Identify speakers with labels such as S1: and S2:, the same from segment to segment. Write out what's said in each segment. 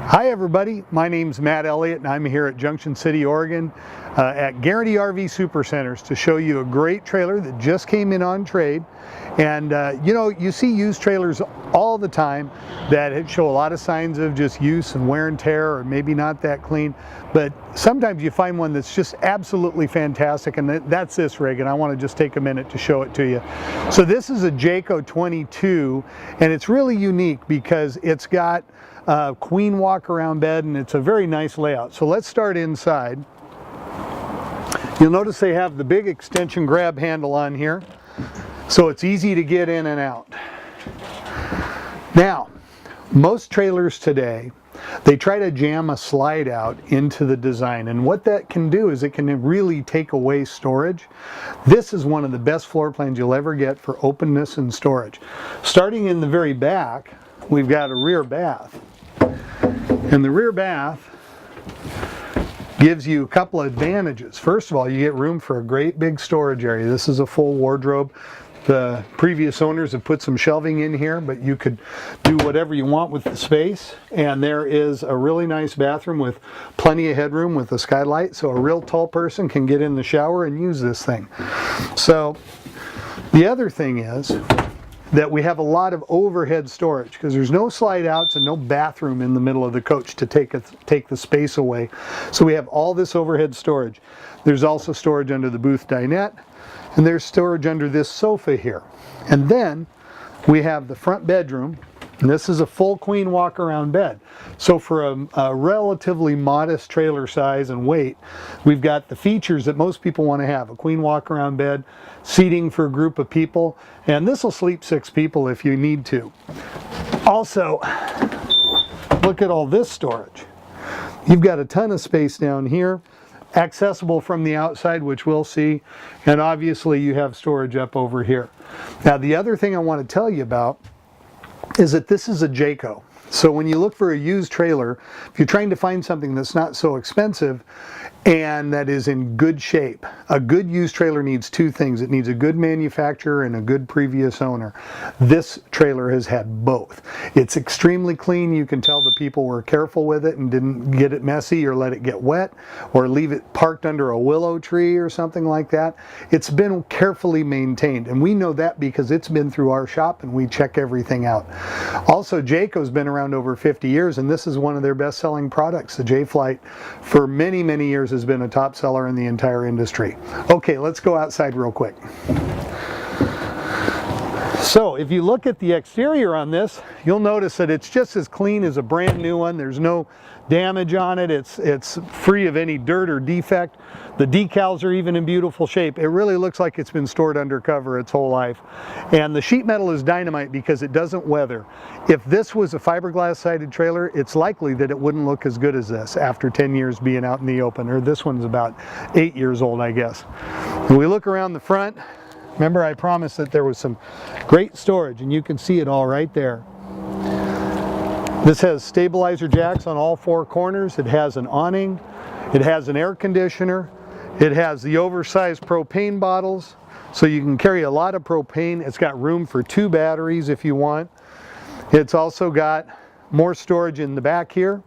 S1: Hi everybody, my name's Matt.Elliott and I'm here at Junction City, Oregon at Guaranty RV Supercenters to show you a great trailer that just came in on trade. And you know, you see used trailers all the time that show a lot of signs of just use and wear and tear, or maybe not that clean, but sometimes you find one that's just absolutely fantastic, and that's this rig, and I want to just take a minute to show it to you. So this is a Jayco 22, and it's really unique because it's got queen walk around bed, and it's a very nice layout. So let's start inside. You'll notice they have the big extension grab handle on here, so it's easy to get in and out. Now, most trailers today, they try to jam a slide out into the design, and what that can do is it can really take away storage. This is one of the best floor plans you'll ever get for openness and storage. Starting in the very back, we've got a rear bath. And the rear bath gives you a couple of advantages. First of all, you get room for a great big storage area. This is a full wardrobe. The previous owners have put some shelving in here, but you could do whatever you want with the space. And there is a really nice bathroom with plenty of headroom with a skylight, so a real tall person can get in the shower and use this thing. So the other thing is that we have a lot of overhead storage because there's no slide outs and no bathroom in the middle of the coach to take the space away. So we have all this overhead storage. There's also storage under the booth dinette, and there's storage under this sofa here. And then we have the front bedroom, and this is a full queen walk around bed. So for a relatively modest trailer size and weight, we've got the features that most people want to have: a queen walk around bed, seating for a group of people, and this will sleep 6 people if you need to. Also, look at all this storage. You've got a ton of space down here, accessible from the outside, which we'll see, and obviously you have storage up over here. Now, the other thing I want to tell you about is that this is a Jayco. So when you look for a used trailer, if you're trying to find something that's not so expensive and that is in good shape, a good used trailer needs 2 things. It needs a good manufacturer and a good previous owner. This trailer has had both. It's extremely clean. You can tell the people were careful with it and didn't get it messy or let it get wet or leave it parked under a willow tree or something like that. It's been carefully maintained, and we know that because it's been through our shop and we check everything out. Also, Jayco's been around over 50 years, and this is one of their best-selling products. The J-Flight for many, many years has been a top seller in the entire industry. Okay, let's go outside real quick. So if you look at the exterior on this, you'll notice that it's just as clean as a brand new one. There's no damage on it. It's free of any dirt or defect. The decals are even in beautiful shape. It really looks like it's been stored undercover its whole life. And the sheet metal is dynamite because it doesn't weather. If this was a fiberglass sided trailer, it's likely that it wouldn't look as good as this after 10 years being out in the open. Or this one's about 8 years old, I guess. When we look around the front, remember I promised that there was some great storage, and you can see it all right there. This has stabilizer jacks on all 4 corners. It has an awning. It has an air conditioner. It has the oversized propane bottles, so you can carry a lot of propane. It's got room for 2 batteries if you want. It's also got more storage in the back here.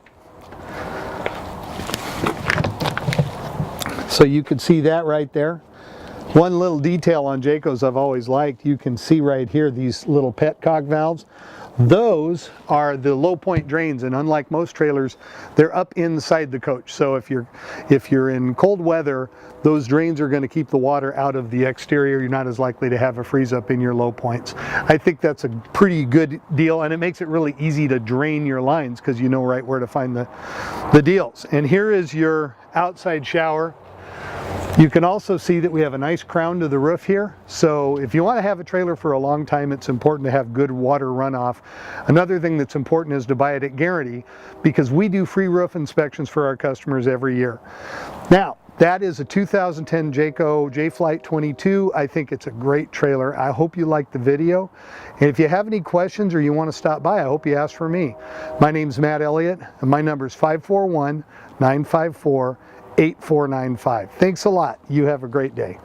S1: So you can see that right there. One little detail on Jayco's I've always liked, you can see right here these little petcock valves. Those are the low point drains, and unlike most trailers, they're up inside the coach. So if you're in cold weather, those drains are going to keep the water out of the exterior. You're not as likely to have a freeze up in your low points. I think that's a pretty good deal, and it makes it really easy to drain your lines because you know right where to find the deals. And here is your outside shower. You can also see that we have a nice crown to the roof here. So if you want to have a trailer for a long time, it's important to have good water runoff. Another thing that's important is to buy it at Guaranty, because we do free roof inspections for our customers every year. Now, that is a 2010 Jayco J-Flight 22. I think it's a great trailer. I hope you liked the video. And if you have any questions or you want to stop by, I hope you ask for me. My name's Matt.Elliott, and my number is 541-954-8495. Thanks a lot. You have a great day.